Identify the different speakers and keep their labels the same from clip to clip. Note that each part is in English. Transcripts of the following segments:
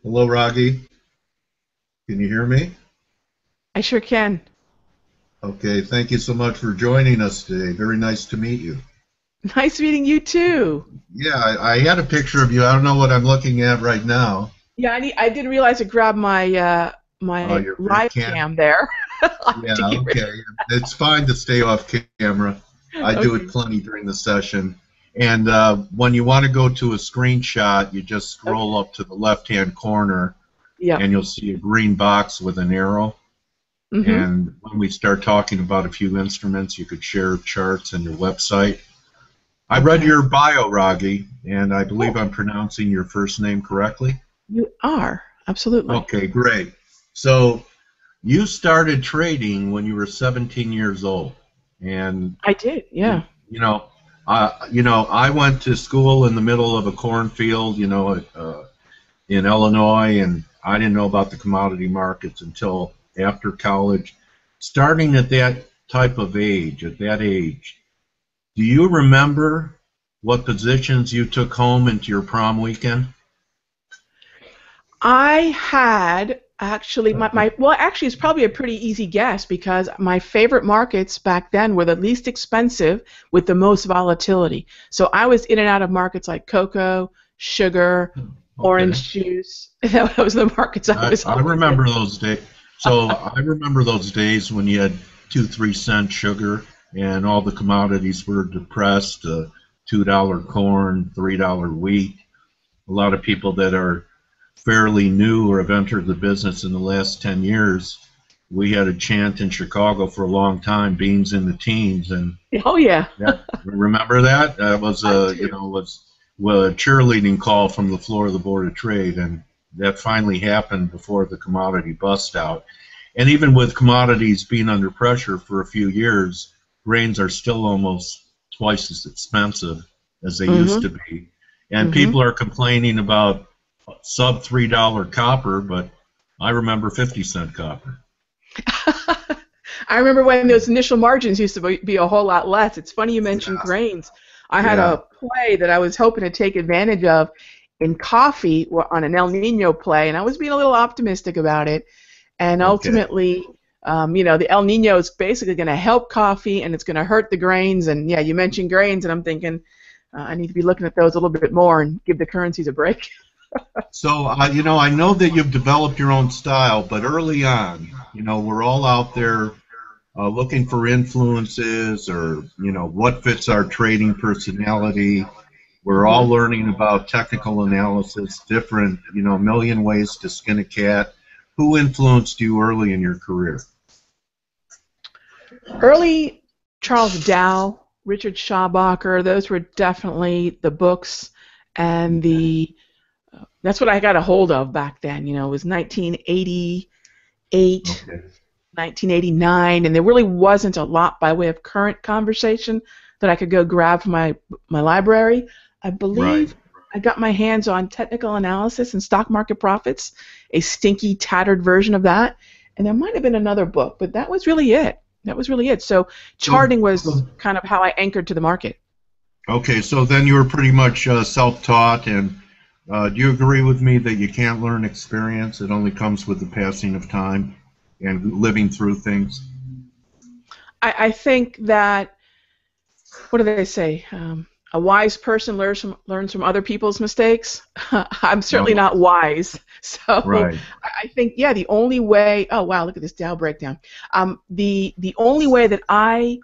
Speaker 1: Hello, Raghee. Can you hear me?
Speaker 2: I sure can.
Speaker 1: Okay, thank you so much for joining us today. Very nice to meet you.
Speaker 2: Nice meeting you too.
Speaker 1: Yeah, I had a picture of you. I don't know what I'm looking at right now.
Speaker 2: Yeah, I didn't realize to grab my
Speaker 1: Your
Speaker 2: live
Speaker 1: can.
Speaker 2: cam there. I'll have
Speaker 1: Yeah,
Speaker 2: to get rid
Speaker 1: okay. It's fine to stay off camera. I
Speaker 2: of.
Speaker 1: do it
Speaker 2: Okay.
Speaker 1: plenty during the session. And when you want to go to a screenshot, you just
Speaker 2: Okay.
Speaker 1: scroll up to the left-hand corner,
Speaker 2: Yep.
Speaker 1: and you'll see a green box with an arrow.
Speaker 2: Mhm.
Speaker 1: And when we start talking about a few instruments, you could share charts on your website. I read
Speaker 2: Okay.
Speaker 1: your bio, Raghee, and I believe
Speaker 2: Oh,
Speaker 1: I'm pronouncing your first name correctly.
Speaker 2: you are. Absolutely.
Speaker 1: Okay, great. So you started trading when you were 17 years old, and
Speaker 2: I did.
Speaker 1: you,
Speaker 2: Yeah.
Speaker 1: you know, I went to school in the middle of a cornfield, in Illinois, and I didn't know about the commodity markets until after college. Starting at that type of age, at that age, do you remember what positions you took home into your prom weekend?
Speaker 2: I had actually my well actually it's probably a pretty easy guess because my favorite markets back then were the least expensive with the most volatility. So I was in and out of markets like cocoa, sugar,
Speaker 1: Okay.
Speaker 2: orange juice. That was the markets I was
Speaker 1: I
Speaker 2: always in.
Speaker 1: remember those days. So I remember those days when you had 2, 3 cent sugar and all the commodities were depressed. $2 corn, $3 wheat. A lot of people that are fairly new or have entered the business in the last 10 years. We had a chant in Chicago for a long time, beans in the teens, and
Speaker 2: Oh yeah,
Speaker 1: that, remember that? That was
Speaker 2: I
Speaker 1: a,
Speaker 2: do.
Speaker 1: was a cheerleading call from the floor of the Board of Trade, and that finally happened before the commodity bust out. And even with commodities being under pressure for a few years, grains are still almost twice as expensive as they used
Speaker 2: Mhm.
Speaker 1: to be. And
Speaker 2: Mhm.
Speaker 1: people are complaining about sub $3 copper, but I remember 50 cent copper.
Speaker 2: I remember when those initial margins used to be a whole lot less. It's funny you mentioned
Speaker 1: Yeah,
Speaker 2: grains. I had
Speaker 1: yeah,
Speaker 2: a play that I was hoping to take advantage of in coffee on an El Nino play, and I was being a little optimistic about it. And
Speaker 1: okay.
Speaker 2: ultimately, the El Nino is basically going to help coffee, and it's going to hurt the grains. And yeah, you mentioned grains, and I'm thinking I need to be looking at those a little bit more and give the currencies a break.
Speaker 1: So, I know that you've developed your own style, but early on, we're all out there looking for influences or, what fits our trading personality. We're all
Speaker 2: Hmm.
Speaker 1: learning about technical analysis, different, million ways to skin a cat. Who influenced you early in your career?
Speaker 2: Early Charles Dow, Richard Schaubacher, those were definitely the books and the that's what I got a hold of back then. It was 1988,
Speaker 1: Okay.
Speaker 2: 1989, and there really wasn't a lot by way of current conversation that I could go grab from my library. I
Speaker 1: Right.
Speaker 2: believe I got my hands on Technical Analysis and Stock Market Profits, a stinky, tattered version of that, and there might have been another book, but that was really it. That was really it. So
Speaker 1: So,
Speaker 2: charting was
Speaker 1: so
Speaker 2: kind of how I anchored to the market.
Speaker 1: okay, so then you were pretty much self-taught, and do you agree with me that you can't learn experience? It only comes with the passing of time and living through things.
Speaker 2: I think that what do they say? A wise person learns from other people's mistakes. I'm certainly
Speaker 1: Oh,
Speaker 2: not wise, so
Speaker 1: right.
Speaker 2: I think yeah, the only way. Oh wow, look at this Dow breakdown. The only way that I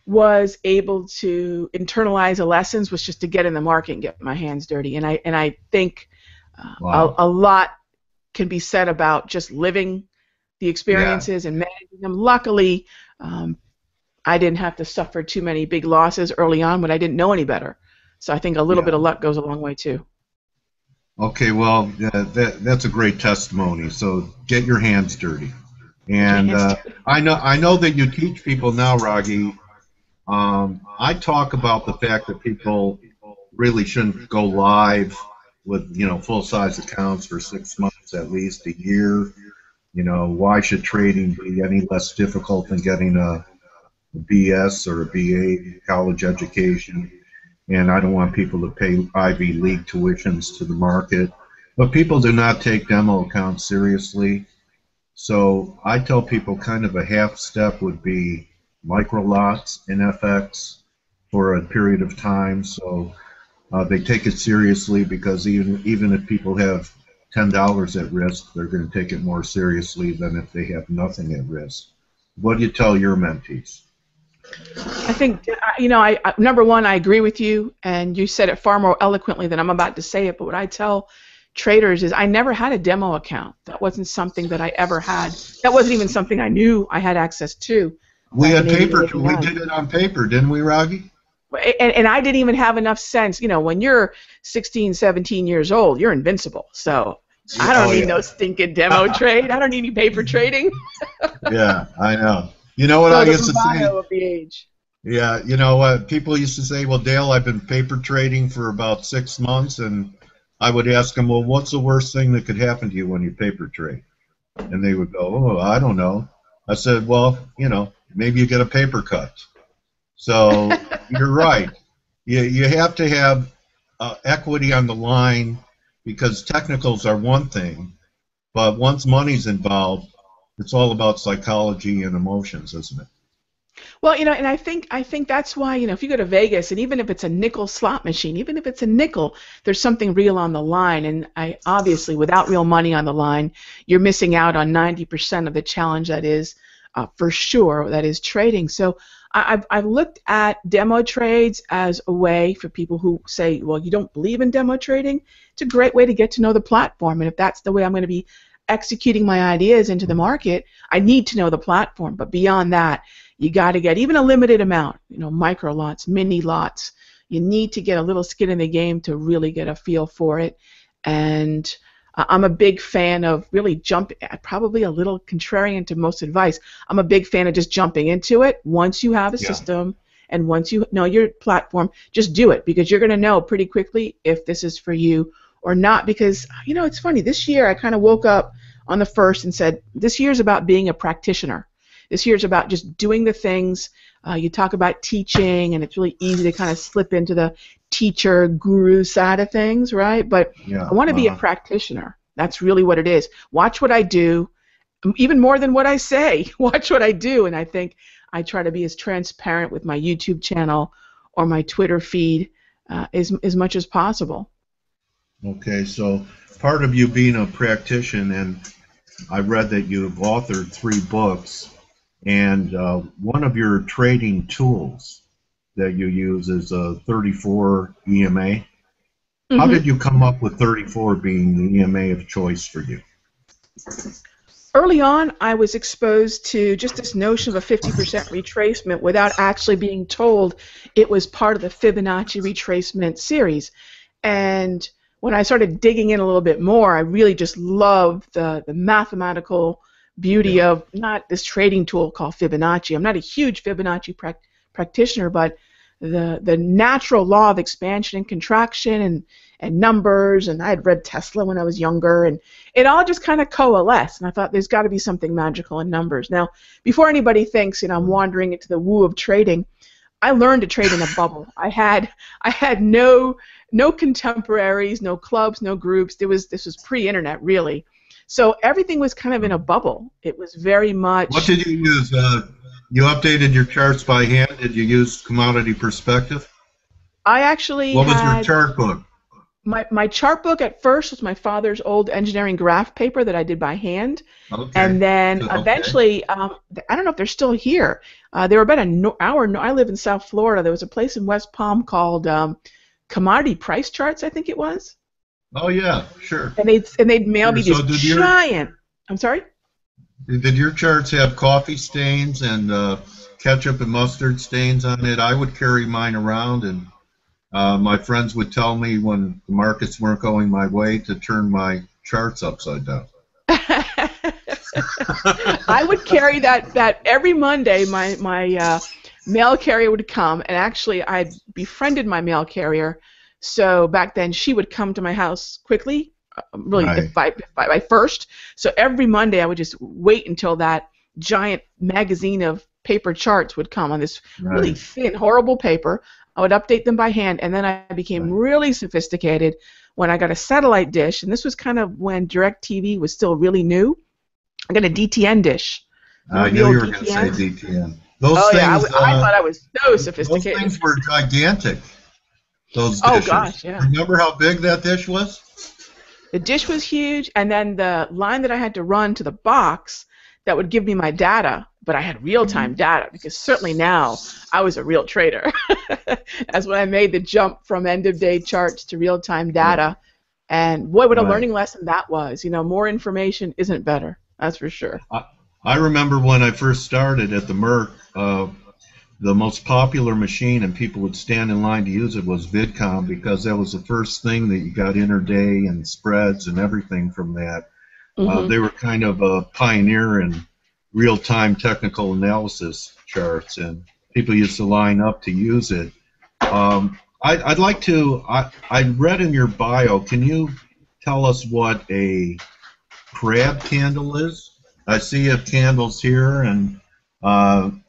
Speaker 2: was able to internalize the lessons was just to get in the market and get my hands dirty, and I think
Speaker 1: Wow.
Speaker 2: a lot can be said about just living the
Speaker 1: Yeah.
Speaker 2: experiences and managing them. Luckily, um, I didn't have to suffer too many big losses early on when I didn't know any better. So I think a little bit
Speaker 1: Yeah.
Speaker 2: of luck goes a long way too.
Speaker 1: Okay, well, that's a great testimony. So get your hands dirty.
Speaker 2: Get your
Speaker 1: And
Speaker 2: hands dirty.
Speaker 1: I know that you teach people now, Raghee. I talk about the fact that people really shouldn't go live with full-size accounts for 6 months, at least a year. Why should trading be any less difficult than getting a BS or a BA college education? And I don't want people to pay Ivy League tuitions to the market. But people do not take demo accounts seriously. So I tell people kind of a half step would be micro lots in FX for a period of time. So they take it seriously because even if people have $10 at risk, they're going to take it more seriously than if they have nothing at risk. What do you tell your mentees?
Speaker 2: I think, you know, number one, I agree with you, and you said it far more eloquently than I'm about to say it, but what I tell traders is I never had a demo account. That wasn't something that I ever had. That wasn't even something I knew I had access to.
Speaker 1: We had paper. We
Speaker 2: 89.
Speaker 1: did it on paper, didn't we, Rahgee?
Speaker 2: And I didn't even have enough sense. You know, when you're 16, 17 years old, you're invincible. So I don't need no stinking demo trade. I don't need any paper trading.
Speaker 1: Yeah, I know. You know what
Speaker 2: So
Speaker 1: I
Speaker 2: the
Speaker 1: used to say?
Speaker 2: bravado of the age.
Speaker 1: Yeah, you know what? People used to say, well, Dale, I've been paper trading for about 6 months, and I would ask them, well, what's the worst thing that could happen to you when you paper trade? And they would go, oh, I don't know. I said, well, you know, maybe you get a paper cut. So you're right. You have to have equity on the line because technicals are one thing, but once money's involved, it's all about psychology and emotions, isn't it?
Speaker 2: Well, you know, and I think that's why, you know, if you go to Vegas and even if it's a nickel slot machine, even if it's a nickel, there's something real on the line. And I obviously, without real money on the line, you're missing out on 90% of the challenge that is, for sure, that is trading. So I've looked at demo trades as a way for people who say, well, you don't believe in demo trading. It's a great way to get to know the platform. And if that's the way I'm going to be executing my ideas into the market, I need to know the platform. But beyond that, you got to get even a limited amount, you know, micro lots, mini lots. You need to get a little skin in the game to really get a feel for it. And I'm a big fan of really probably a little contrarian to most advice. I'm a big fan of just jumping into it. Once you have a system and once you know your platform, just do it because you're going to know pretty quickly if this is for you or not. Because, you know, it's funny. This year I kind of woke up on the 1st and said, this year is about being a practitioner. This year is about just doing the things. You talk about teaching, and it's really easy to kind of slip into the teacher, guru side of things, right? But I want to be a practitioner. That's really what it is. Watch what I do, even more than what I say. Watch what I do, and I think I try to be as transparent with my YouTube channel or my Twitter feed as much as possible.
Speaker 1: Okay, so part of you being a practitioner, and I read that you've authored 3 books. And one of your trading tools that you use is a 34 EMA. Mm-hmm. How did you come up with 34 being the EMA of choice for you?
Speaker 2: Early on, I was exposed to just this notion of a 50% retracement without actually being told it was part of the Fibonacci retracement series. And when I started digging in a little bit more, I really just loved the mathematical beauty of not this trading tool called Fibonacci. I'm not a huge Fibonacci practitioner, but the natural law of expansion and contraction and numbers, and I had read Tesla when I was younger, and it all just kind of coalesced, and I thought there's got to be something magical in numbers. Now, before anybody thinks, you know, I'm wandering into the woo of trading, I learned to trade in a bubble. I had no contemporaries, no clubs, no groups. This was pre-internet, really. So everything was kind of in a bubble. It was very much...
Speaker 1: What did you use? You updated your charts by hand? Did you use Commodity Perspective?
Speaker 2: I actually
Speaker 1: What was your chart book?
Speaker 2: My chart book at first was my father's old engineering graph paper that I did by hand. Okay. And then eventually, I don't know if they're still here. They were about an hour. I live in South Florida. There was a place in West Palm called Commodity Price Charts, I think it was.
Speaker 1: Oh yeah, sure.
Speaker 2: And they'd mail me these giant. I'm sorry.
Speaker 1: Did your charts have coffee stains and ketchup and mustard stains on it? I would carry mine around, and my friends would tell me when the markets weren't going my way to turn my charts upside down.
Speaker 2: I would carry that every Monday. My mail carrier would come, and actually I befriended my mail carrier. So back then, she would come to my house quickly, really by first. So every Monday, I would just wait until that giant magazine of paper charts would come on this really thin, horrible paper. I would update them by hand, and then I became really sophisticated when I got a satellite dish, and this was kind of when DirecTV was still really new. I got a DTN dish.
Speaker 1: I
Speaker 2: Remember the
Speaker 1: knew
Speaker 2: old
Speaker 1: you were going to say
Speaker 2: DTNs?
Speaker 1: DTN. Those
Speaker 2: Oh yeah,
Speaker 1: things,
Speaker 2: I thought I was so
Speaker 1: those
Speaker 2: sophisticated.
Speaker 1: things were gigantic. Those
Speaker 2: Oh
Speaker 1: dishes.
Speaker 2: gosh, yeah.
Speaker 1: Remember how big that dish was?
Speaker 2: The dish was huge, and then the line that I had to run to the box that would give me my data, but I had real-time data because certainly now I was a real trader. That's when I made the jump from end-of-day charts to real-time data, and boy, what a learning lesson that was. You know, more information isn't better. That's for sure.
Speaker 1: I remember when I first started at the Merc, the most popular machine and people would stand in line to use it was VidCom because that was the first thing that you got intraday and spreads and everything from that. They were kind of a pioneer in real-time technical analysis charts, and people used to line up to use it. I'd like to, I read in your bio, can you tell us what a crab candle is? I see you have candles here, and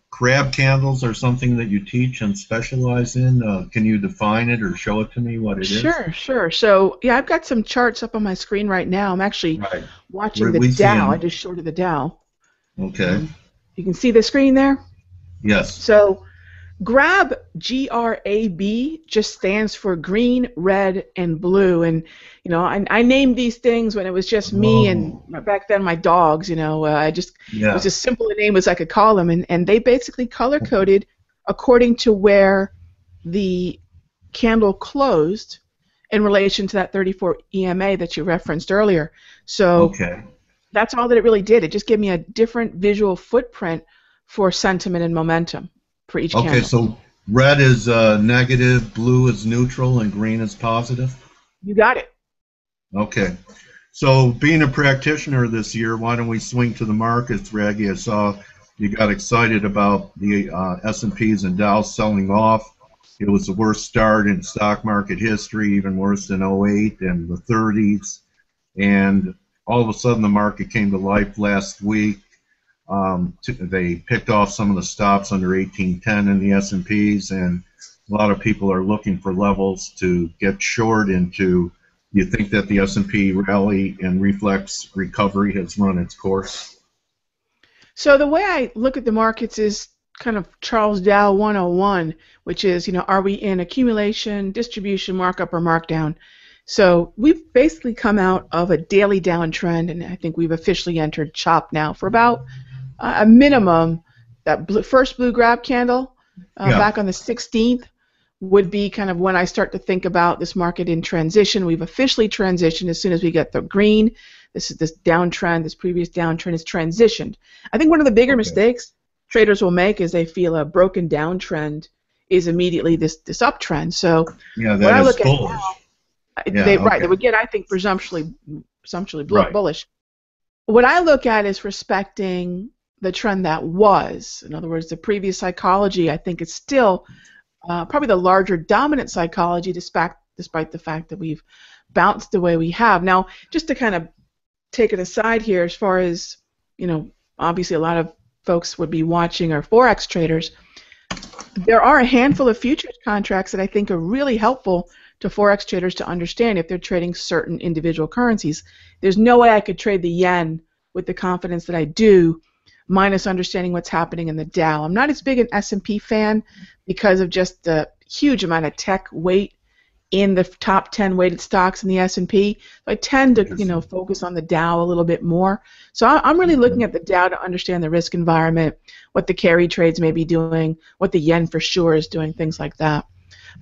Speaker 1: crab candles are something that you teach and specialize in. Can you define it or show it to me what it is?
Speaker 2: Sure. So, yeah, I've got some charts up on my screen right now. I'm actually watching the Dow. I just shorted the Dow.
Speaker 1: Okay.
Speaker 2: You can see the screen there?
Speaker 1: Yes.
Speaker 2: So, GRAB, G-R-A-B, just stands for green, red, and blue. And, you know, I named these things when it was just me and back then my dogs, you know. It was as simple a name as I could call them. And they basically color-coded according to where the candle closed in relation to that 34 EMA that you referenced earlier. So that's all that it really did. It just gave me a different visual footprint for sentiment and momentum for each candle.
Speaker 1: Okay, so red is negative, blue is neutral, and green is positive?
Speaker 2: You got it.
Speaker 1: Okay. So being a practitioner this year, why don't we swing to the markets, Rahgee? I saw you got excited about the S&Ps and Dows selling off. It was the worst start in stock market history, even worse than '08 and the 30s. And all of a sudden the market came to life last week. They picked off some of the stops under 1810 in the S&Ps, and a lot of people are looking for levels to get short into. You think that the S&P rally and reflex recovery has run its course?
Speaker 2: So the way I look at the markets is kind of Charles Dow 101, which is, you know, are we in accumulation, distribution, markup, or markdown? So we've basically come out of a daily downtrend, and I think we've officially entered chop now for about a minimum. That first blue grab candle back on the 16th would be kind of when I start to think about this market in transition. We've officially transitioned as soon as we get the green. This downtrend, this previous downtrend is transitioned. I think one of the bigger mistakes traders will make is they feel a broken downtrend is immediately this uptrend. So
Speaker 1: yeah,
Speaker 2: what I look at
Speaker 1: bullish.
Speaker 2: now, they would get, I think, presumptually bullish. What I look at is respecting the trend that was. In other words, the previous psychology, I think, is still probably the larger dominant psychology, despite the fact that we've bounced the way we have. Now, just to kind of take it aside here, as far as, you know, obviously a lot of folks would be watching are Forex traders. There are a handful of futures contracts that I think are really helpful to Forex traders to understand if they're trading certain individual currencies. There's no way I could trade the yen with the confidence that I do, minus understanding what's happening in the Dow. I'm not as big an S&P fan because of just the huge amount of tech weight in the top 10 weighted stocks in the S&P. So I tend to, you know, focus on the Dow a little bit more. So I'm really looking at the Dow to understand the risk environment, what the carry trades may be doing, what the yen for sure is doing, things like that.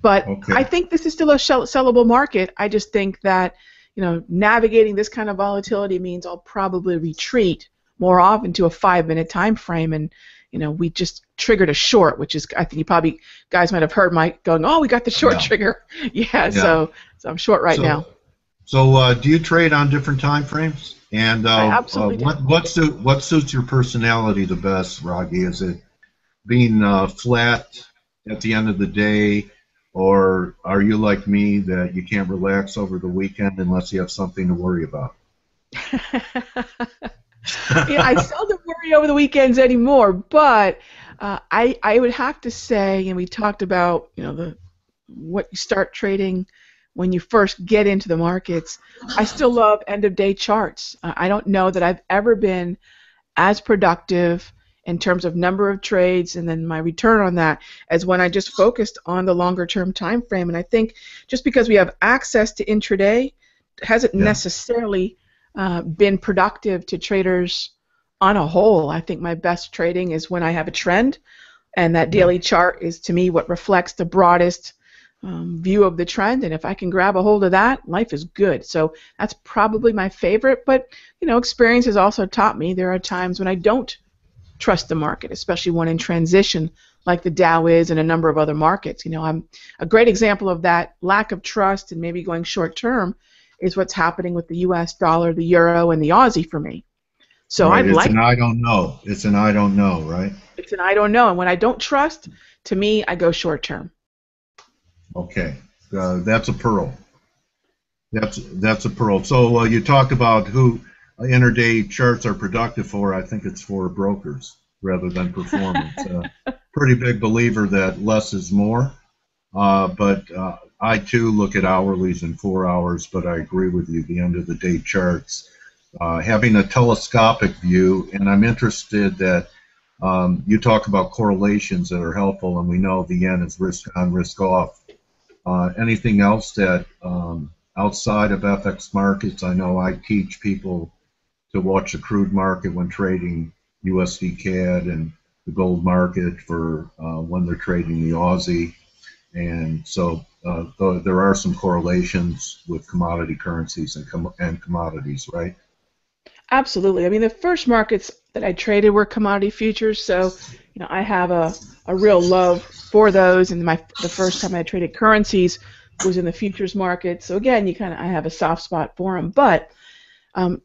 Speaker 2: But I think this is still a sellable market. I just think that, you know, navigating this kind of volatility means I'll probably retreat more often to a 5-minute time frame, and you know, we just triggered a short, which is, I think you probably guys might have heard Mike going, oh, we got the short trigger. So I'm short right now.
Speaker 1: So do you trade on different time frames? And
Speaker 2: I absolutely do.
Speaker 1: What suits your personality the best, Rahgee? Is it being flat at the end of the day, or are you like me that you can't relax over the weekend unless you have something to worry about?
Speaker 2: I seldom worry over the weekends anymore, but I would have to say, and we talked about, you know, what you start trading when you first get into the markets. I still love end-of-day charts. I don't know that I've ever been as productive in terms of number of trades and then my return on that as when I just focused on the longer-term time frame. And I think just because we have access to intraday hasn't necessarily been productive to traders on a whole. I think my best trading is when I have a trend, and that daily chart is, to me, what reflects the broadest view of the trend. And if I can grab a hold of that, life is good. So that's probably my favorite. But experience has also taught me there are times when I don't trust the market, especially one in transition, like the Dow is and a number of other markets. I'm a great example of that lack of trust and maybe going short term is what's happening with the U.S. dollar, the euro, and the Aussie for me. So
Speaker 1: right.
Speaker 2: I'd like.
Speaker 1: It's an I don't know. It's an I don't know, right?
Speaker 2: It's an I don't know, and when I don't trust, to me, I go short term.
Speaker 1: Okay, that's a pearl. That's a pearl. So you talked about who intraday charts are productive for. I think it's for brokers rather than performance. Pretty big believer that less is more, but I too look at hourlies and 4 hours, but I agree with you, the end of the day charts. Having a telescopic view, and I'm interested that you talk about correlations that are helpful, and we know the yen is risk on, risk off. Anything else that outside of FX markets? I know I teach people to watch the crude market when trading USD CAD and the gold market for when they're trading the Aussie. And so there are some correlations with commodity currencies and commodities, right?
Speaker 2: Absolutely. I mean, the first markets that I traded were commodity futures, so I have a real love for those. And the first time I traded currencies was in the futures market. So again, I have a soft spot for them. But I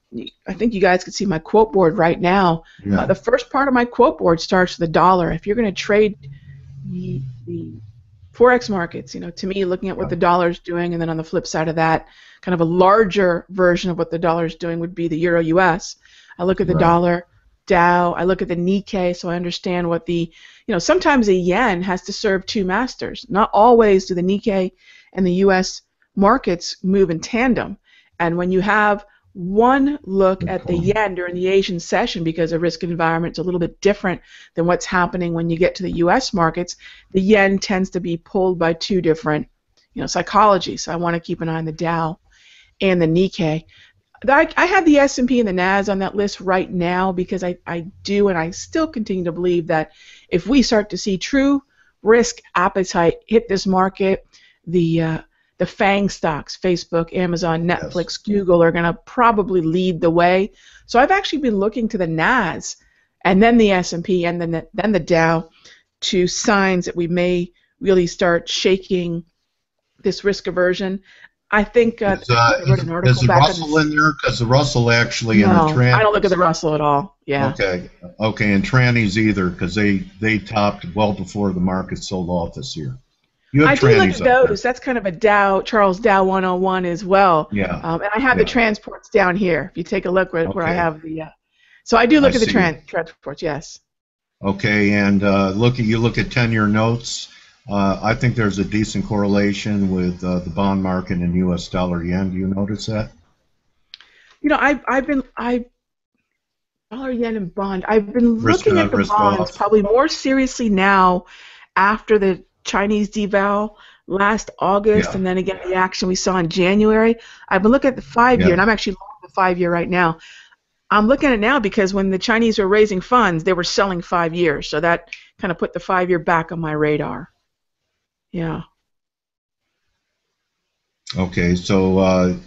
Speaker 2: think you guys can see my quote board right now.
Speaker 1: Yeah.
Speaker 2: The first part of my quote board starts with the dollar. If you're going to trade the Forex markets, to me, looking at what the dollar is doing, and then on the flip side of that, kind of a larger version of what the dollar is doing would be the Euro US. I look at the dollar, Dow, I look at the Nikkei, so I understand what sometimes the yen has to serve two masters. Not always do the Nikkei and the US markets move in tandem. And when you have one look at the yen during the Asian session, because the risk environment is a little bit different than what's happening when you get to the U.S. markets, the yen tends to be pulled by two different, psychologies. So I want to keep an eye on the Dow and the Nikkei. I have the S&P and the NAS on that list right now because I do, and I still continue to believe that if we start to see true risk appetite hit this market, the FANG stocks, Facebook, Amazon, Netflix, Google, are going to probably lead the way. So I've actually been looking to the NAS and then the S&P and then the Dow to signs that we may really start shaking this risk aversion. I think I wrote an article
Speaker 1: is the
Speaker 2: back
Speaker 1: Russell in there? Because the Russell actually in the trannies.
Speaker 2: I don't look at the Russell at all. Yeah.
Speaker 1: Okay, and trannies either, because they topped well before the market sold off this year.
Speaker 2: I do look at those. That's kind of a Charles Dow 101 as well.
Speaker 1: Yeah.
Speaker 2: And I have the transports down here. If you take a look where I have the. So I do look at the transports. Yes.
Speaker 1: Okay, and you look at 10-year notes. I think there's a decent correlation with the bond market and U.S. dollar yen. Do you notice that? Dollar yen and bond. I've been looking at the bonds probably more seriously now after the Chinese deval last August, and then again the action we saw in January. I've been looking at the 5-year, and I'm actually looking at the 5-year right now. I'm looking at it now because when the Chinese were raising funds, they were selling 5 years, so that kind of put the 5-year back on my radar. Yeah. Okay, so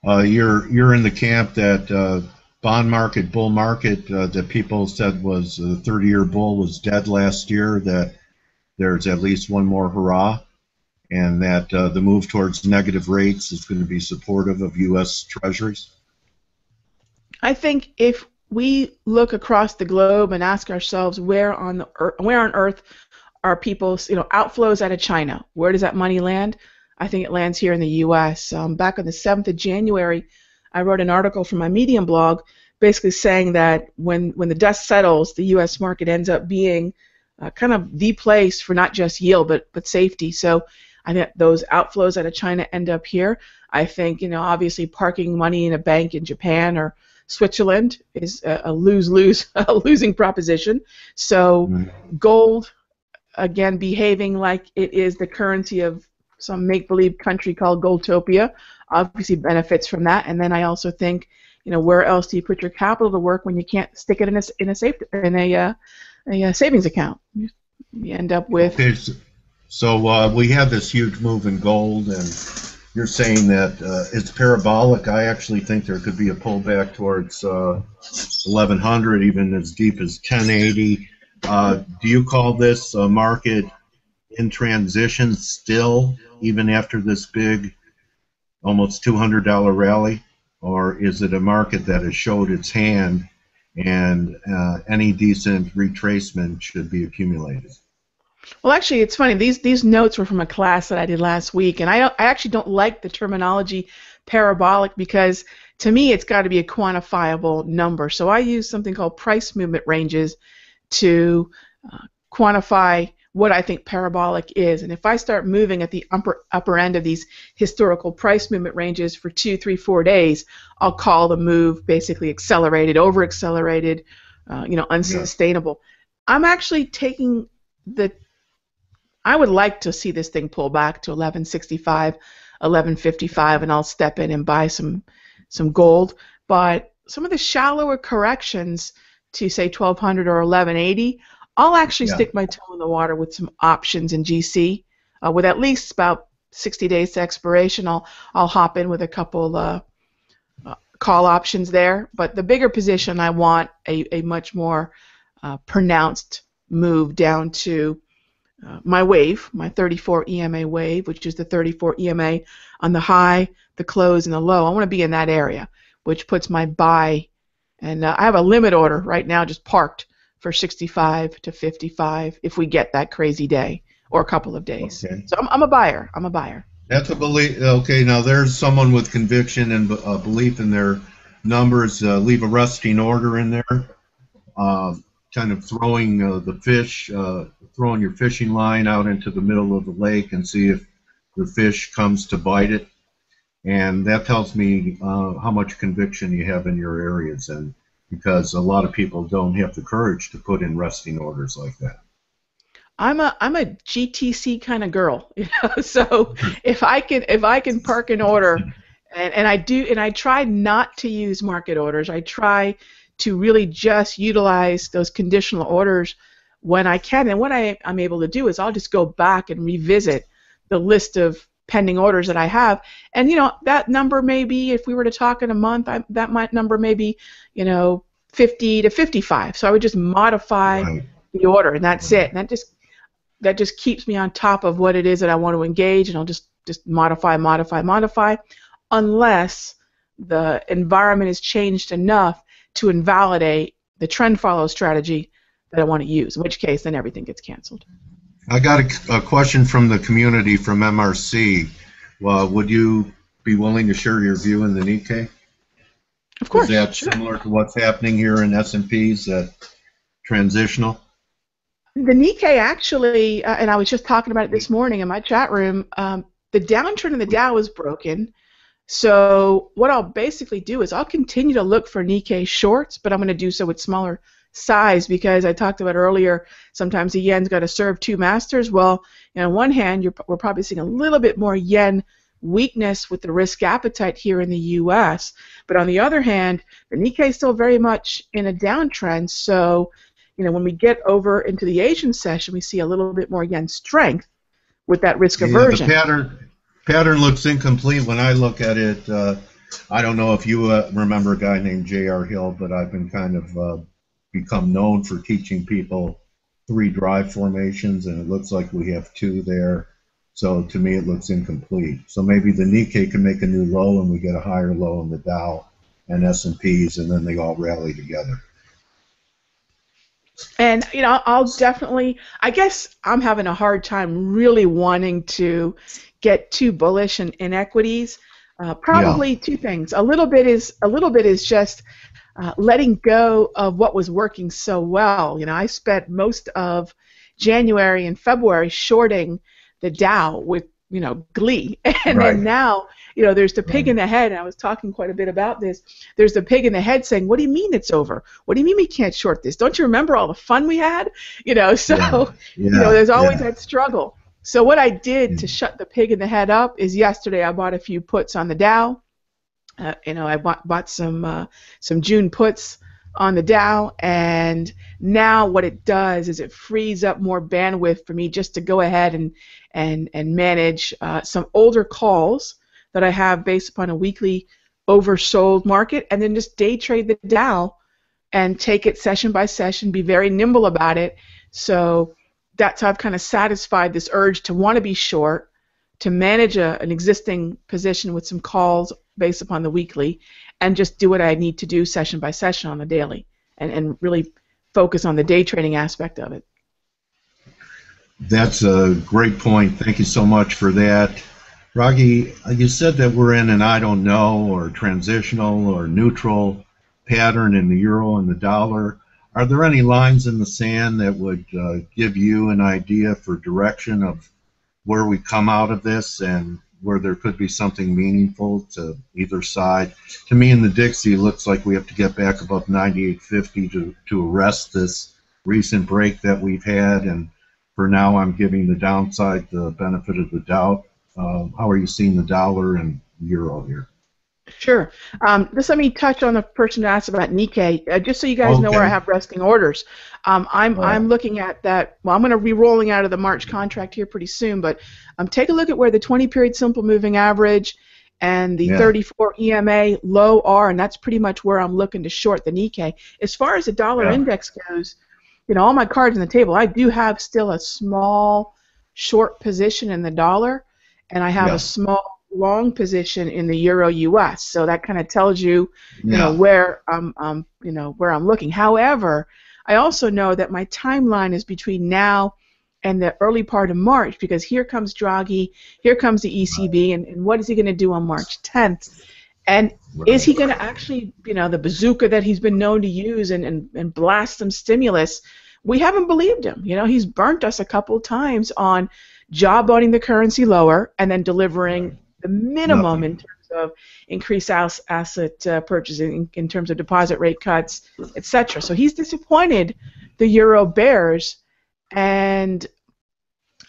Speaker 1: you're in the camp that bond market, bull market that people said was the 30-year bull was dead last year. That there's at least one more hurrah, and that the move towards negative rates is going to be supportive of U.S. Treasuries?
Speaker 2: I think if we look across the globe and ask ourselves where on earth are people's outflows out of China, where does that money land? I think it lands here in the U.S. Back on the 7th of January, I wrote an article from my Medium blog basically saying that when the dust settles, the U.S. market ends up being kind of the place for not just yield but safety. So I think those outflows out of China end up here. I think, obviously parking money in a bank in Japan or Switzerland is a lose-lose, a losing proposition. So gold, again, behaving like it is the currency of some make-believe country called Goldtopia, obviously benefits from that. And then I also think, where else do you put your capital to work when you can't stick it in a savings account? You end up with.
Speaker 1: Okay, so we had this huge move in gold, and you're saying that it's parabolic. I actually think there could be a pullback towards 1100, even as deep as 1080. Do you call this a market in transition still, even after this big, almost $200 rally? Or is it a market that has showed its hand and any decent retracement should be accumulated?
Speaker 2: Well, actually, it's funny. These notes were from a class that I did last week, and I actually don't like the terminology parabolic because to me it's got to be a quantifiable number. So I use something called price movement ranges to quantify what I think parabolic is. And if I start moving at the upper end of these historical price movement ranges for 2, 3, 4 days, I'll call the move basically accelerated, over-accelerated, unsustainable. Yeah. I'm actually taking I would like to see this thing pull back to 1165, 1155, and I'll step in and buy some gold. But some of the shallower corrections to say 1200 or 1180, I'll actually stick my toe in the water with some options in GC. With at least about 60 days to expiration, I'll hop in with a couple call options there. But the bigger position, I want a much more pronounced move down to my wave, my 34 EMA wave, which is the 34 EMA on the high, the close, and the low. I want to be in that area, which puts my buy. And I have a limit order right now just parked for 65 to 55 if we get that crazy day or a couple of days. Okay. So I'm a buyer. I'm a buyer.
Speaker 1: That's a belief. Okay, now there's someone with conviction and belief in their numbers. Leave a resting order in there. Kind of throwing the fish, throwing your fishing line out into the middle of the lake and see if the fish comes to bite it. And that tells me how much conviction you have in your areas, and because a lot of people don't have the courage to put in resting orders like that.
Speaker 2: I'm a GTC kind of girl, So if I can park an order, and I do, and I try not to use market orders. I try to really just utilize those conditional orders when I can. And what I'm able to do is I'll just go back and revisit the list of pending orders that I have. And, that number may be, if we were to talk in a month, that number may be, 50 to 55. So I would just modify the order, and that's it. And that just keeps me on top of what it is that I want to engage, and I'll just modify, unless the environment has changed enough to invalidate the trend follow strategy that I want to use, in which case then everything gets canceled.
Speaker 1: I got a question from the community from MRC. Would you be willing to share your view in the Nikkei?
Speaker 2: Of course.
Speaker 1: Is that similar to what's happening here in S&Ps, transitional?
Speaker 2: The Nikkei actually, and I was just talking about it this morning in my chat room, the downtrend in the Dow is broken. So what I'll basically do is I'll continue to look for Nikkei shorts, but I'm going to do so with smaller size because I talked about earlier, sometimes the yen's got to serve two masters. Well, on one hand, we're probably seeing a little bit more yen weakness with the risk appetite here in the U.S., but on the other hand, the Nikkei is still very much in a downtrend. So, when we get over into the Asian session, we see a little bit more yen strength with that risk aversion.
Speaker 1: The pattern looks incomplete when I look at it. I don't know if you remember a guy named J.R. Hill, but I've been kind of become known for teaching people 3 drive formations, and it looks like we have 2 there. So to me, it looks incomplete. So maybe the Nikkei can make a new low, and we get a higher low in the Dow and S&Ps, and then they all rally together.
Speaker 2: And I'll definitely, I guess I'm having a hard time really wanting to get too bullish in equities. Probably 2 things. A little bit is just letting go of what was working so well. I spent most of January and February shorting the Dow with glee. And
Speaker 1: Right.
Speaker 2: then now, there's the pig in the head, and I was talking quite a bit about this. There's the pig in the head saying, what do you mean it's over? What do you mean we can't short this? Don't you remember all the fun we had? So, there's always that struggle. So what I did to shut the pig in the head up is yesterday I bought a few puts on the Dow. I bought some June puts on the Dow, and now what it does is it frees up more bandwidth for me just to go ahead and manage some older calls that I have based upon a weekly oversold market, and then just day trade the Dow and take it session by session, be very nimble about it. So that's how I've kind of satisfied this urge to want to be short, to manage an existing position with some calls based upon the weekly, and just do what I need to do session by session on the daily, and really focus on the day trading aspect of it.
Speaker 1: That's a great point. Thank you so much for that. Rahgee, you said that we're in an I don't know or transitional or neutral pattern in the euro and the dollar. Are there any lines in the sand that would give you an idea for direction of where we come out of this and where there could be something meaningful to either side? To me, in the Dixie, it looks like we have to get back above 98.50 to arrest this recent break that we've had, and for now I'm giving the downside the benefit of the doubt. How are you seeing the dollar and euro here?
Speaker 2: Sure. Just let me touch on the person who asked about Nikkei, just so you guys know where I have resting orders. I'm looking at that. Well, I'm going to be rolling out of the March contract here pretty soon, but take a look at where the 20-period simple moving average and the 34 EMA low are, and that's pretty much where I'm looking to short the Nikkei. As far as the dollar index goes, all my cards on the table, I do have still a small short position in the dollar, and I have a small long position in the euro US. So that kind of tells you, where I'm looking. However, I also know that my timeline is between now and the early part of March, because here comes Draghi, here comes the ECB, and what is he going to do on March 10th? And is he going to actually, the bazooka that he's been known to use and blast some stimulus? We haven't believed him. He's burnt us a couple of times on jawboning the currency lower and then delivering the minimum in terms of increased asset purchasing, in terms of deposit rate cuts, etc. So he's disappointed the euro bears, and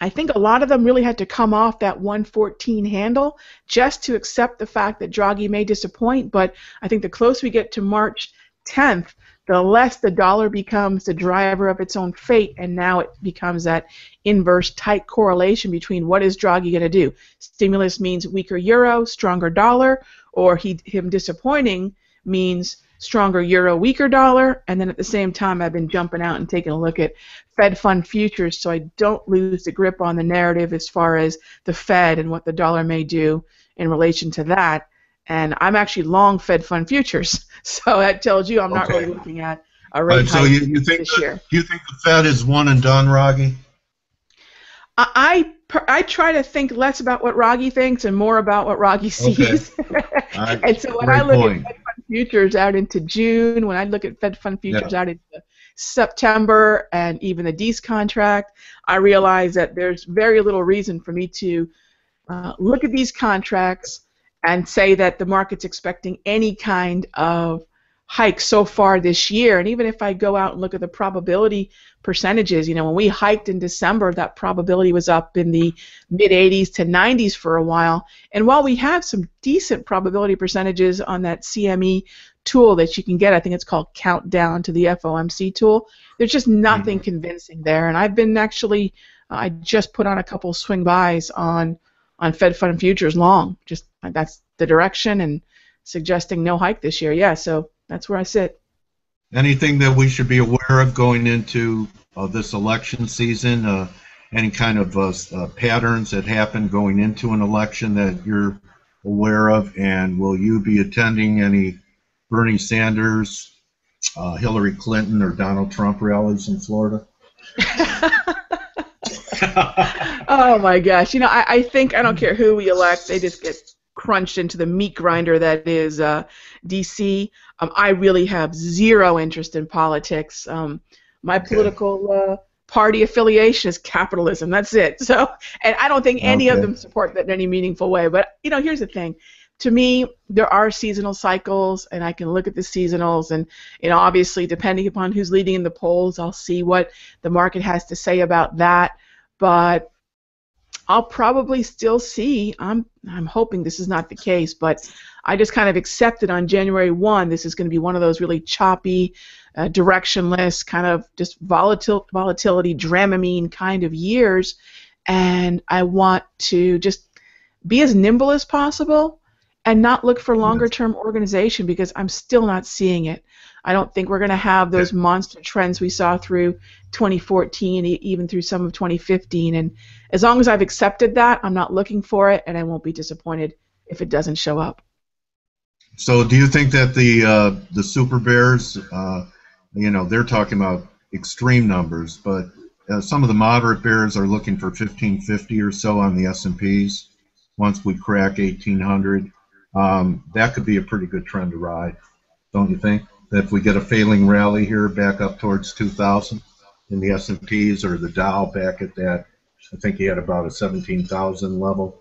Speaker 2: I think a lot of them really had to come off that 114 handle just to accept the fact that Draghi may disappoint. But I think the closer we get to March 10th, the less the dollar becomes the driver of its own fate, and now it becomes that inverse tight correlation between what is Draghi going to do. Stimulus means weaker euro, stronger dollar, or him disappointing means stronger euro, weaker dollar. And then at the same time, I've been jumping out and taking a look at Fed fund futures so I don't lose the grip on the narrative as far as the Fed and what the dollar may do in relation to that. And I'm actually long Fed fund futures, so that tells you I'm not really looking at a rate hike this year.
Speaker 1: Do you think the Fed is one and done, Rahgee?
Speaker 2: I try to think less about what Rahgee thinks and more about what Rahgee sees. And so when I look at Fed fund futures out into June, when I look at Fed fund futures out into September, and even the DEES contract, I realize that there's very little reason for me to look at these contracts and say that the market's expecting any kind of hike so far this year. And even if I go out and look at the probability percentages, when we hiked in December, that probability was up in the mid-80s to 90s for a while. And while we have some decent probability percentages on that CME tool that you can get, I think it's called Countdown to the FOMC tool, there's just nothing convincing there. And I've been actually, I just put on a couple swing buys on Fed fund futures long. Just that's the direction, and suggesting no hike this year. Yeah, so that's where I sit.
Speaker 1: Anything that we should be aware of going into this election season? Any kind of patterns that happen going into an election that you're aware of? And will you be attending any Bernie Sanders, Hillary Clinton, or Donald Trump rallies in Florida?
Speaker 2: Oh my gosh! I think I don't care who we elect; they just get crunched into the meat grinder that is D.C. I really have zero interest in politics. My political party affiliation is capitalism. That's it. So, and I don't think any of them support that in any meaningful way. But here's the thing. To me, there are seasonal cycles, and I can look at the seasonals, and obviously, depending upon who's leading in the polls, I'll see what the market has to say about that. But I'll probably still see. I'm hoping this is not the case, but I just kind of accepted on January 1. This is going to be one of those really choppy, directionless, kind of just volatility, Dramamine kind of years, and I want to just be as nimble as possible and not look for longer-term organization because I'm still not seeing it. I don't think we're going to have those monster trends we saw through 2014, even through some of 2015. And as long as I've accepted that, I'm not looking for it, and I won't be disappointed if it doesn't show up.
Speaker 1: So do you think that the super bears, they're talking about extreme numbers, but some of the moderate bears are looking for 1550 or so on the S&Ps once we crack 1800. That could be a pretty good trend to ride, don't you think? That if we get a failing rally here back up towards 2000 in the S&Ps or the Dow back at that, I think he had about a 17,000 level.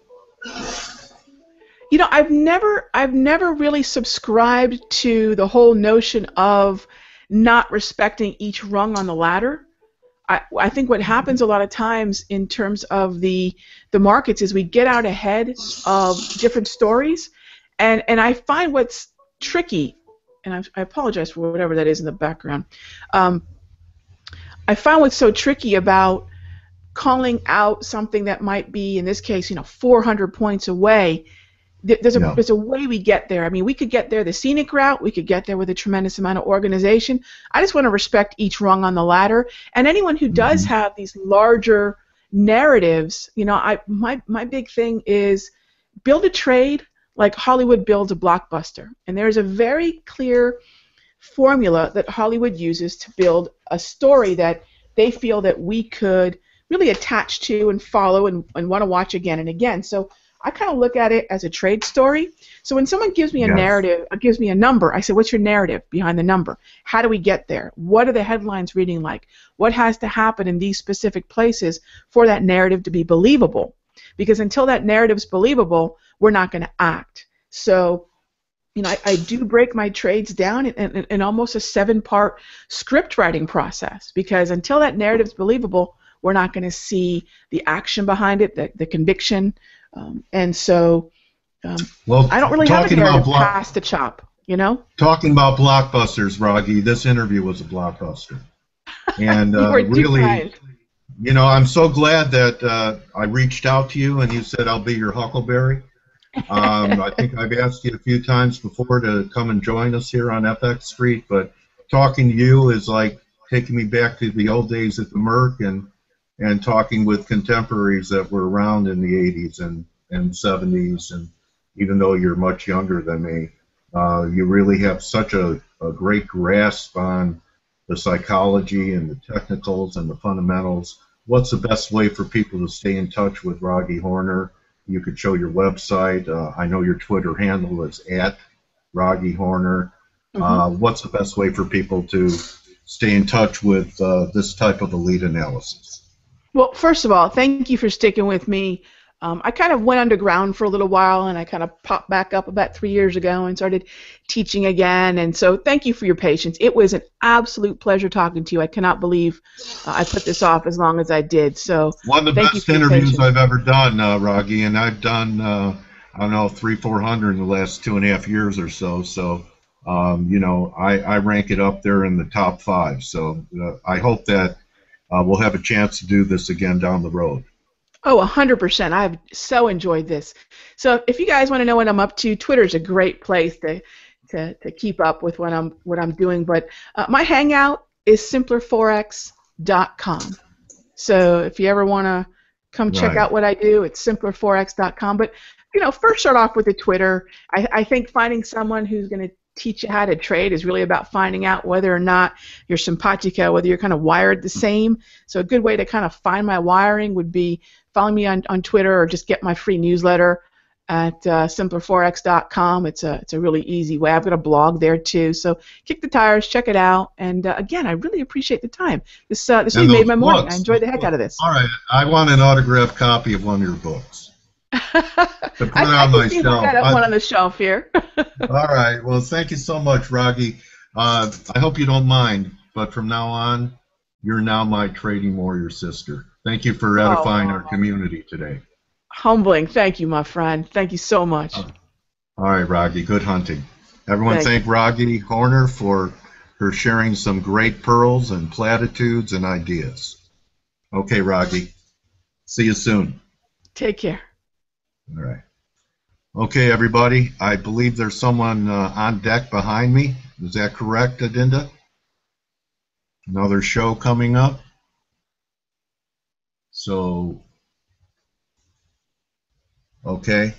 Speaker 2: I've never really subscribed to the whole notion of not respecting each rung on the ladder. I think what happens a lot of times in terms of the markets is we get out ahead of different stories, and I find what's tricky, and I apologize for whatever that is in the background. I find what's so tricky about calling out something that might be, in this case, 400 points away. There's a way we get there. I mean, we could get there the scenic route. We could get there with a tremendous amount of organization. I just want to respect each rung on the ladder. And anyone who does have these larger narratives, my big thing is build a trade like Hollywood builds a blockbuster. And there's a very clear formula that Hollywood uses to build a story that they feel that we could really attach to and follow and want to watch again and again. So I kind of look at it as a trade story. So when someone gives me a narrative, gives me a number, I say, what's your narrative behind the number? How do we get there? What are the headlines reading like? What has to happen in these specific places for that narrative to be believable? Because until that narrative's believable, we're not going to act. So, I do break my trades down in almost a 7-part script writing process, because until that narrative's believable, we're not going to see the action behind it, the conviction. And so I don't really have a narrative past the chop,
Speaker 1: Talking about blockbusters, Rahgee, this interview was a blockbuster. And really, I'm so glad that I reached out to you and you said I'll be your huckleberry. I think I've asked you a few times before to come and join us here on FX Street, but talking to you is like taking me back to the old days at the Merc and talking with contemporaries that were around in the 80s and 70s, and even though you're much younger than me, you really have such a great grasp on the psychology and the technicals and the fundamentals. What's the best way for people to stay in touch with Rahgee Horner? You could show your website. I know your Twitter handle is @Rahgee Horner. What's the best way for people to stay in touch with this type of elite analysis?
Speaker 2: Well, first of all, thank you for sticking with me. I kind of went underground for a little while, and I kind of popped back up about 3 years ago and started teaching again. And so thank you for your patience. It was an absolute pleasure talking to you. I cannot believe I put this off as long as I did. So
Speaker 1: one of the best interviews I've ever done, Rahgee, and I've done, I don't know, 300-400 in the last 2.5 years or so. So, I rank it up there in the top 5. So I hope that we'll have a chance to do this again down the road.
Speaker 2: Oh, 100%. I've so enjoyed this. So if you guys want to know what I'm up to, Twitter's a great place to keep up with what I'm doing. But my hangout is simplerforex.com. So if you ever want to come check out what I do, it's simplerforex.com. But first start off with the Twitter. I think finding someone who's going to teach you how to trade is really about finding out whether or not you're simpatico, whether you're kind of wired the same. So a good way to kind of find my wiring would be follow me on Twitter or just get my free newsletter at simplerforex.com. It's a really easy way. I've got a blog there too. So kick the tires, check it out. And again, I really appreciate the time. This really made my morning. I enjoyed the heck out of this.
Speaker 1: All right, I want an autographed copy of one of your books to put
Speaker 2: I
Speaker 1: on my
Speaker 2: can see
Speaker 1: shelf.
Speaker 2: I got one on the shelf here.
Speaker 1: All right. Well, thank you so much, Rahgee. I hope you don't mind, but from now on, you're now my trading warrior sister. Thank you for edifying our community today.
Speaker 2: Humbling. Thank you, my friend. Thank you so much.
Speaker 1: All right, Rahgee. Good hunting. Everyone thank Rahgee Horner for her sharing some great pearls and platitudes and ideas. Okay, Rahgee. See you soon.
Speaker 2: Take care.
Speaker 1: All right. Okay, everybody. I believe there's someone on deck behind me. Is that correct, Adinda? Another show coming up. So, okay.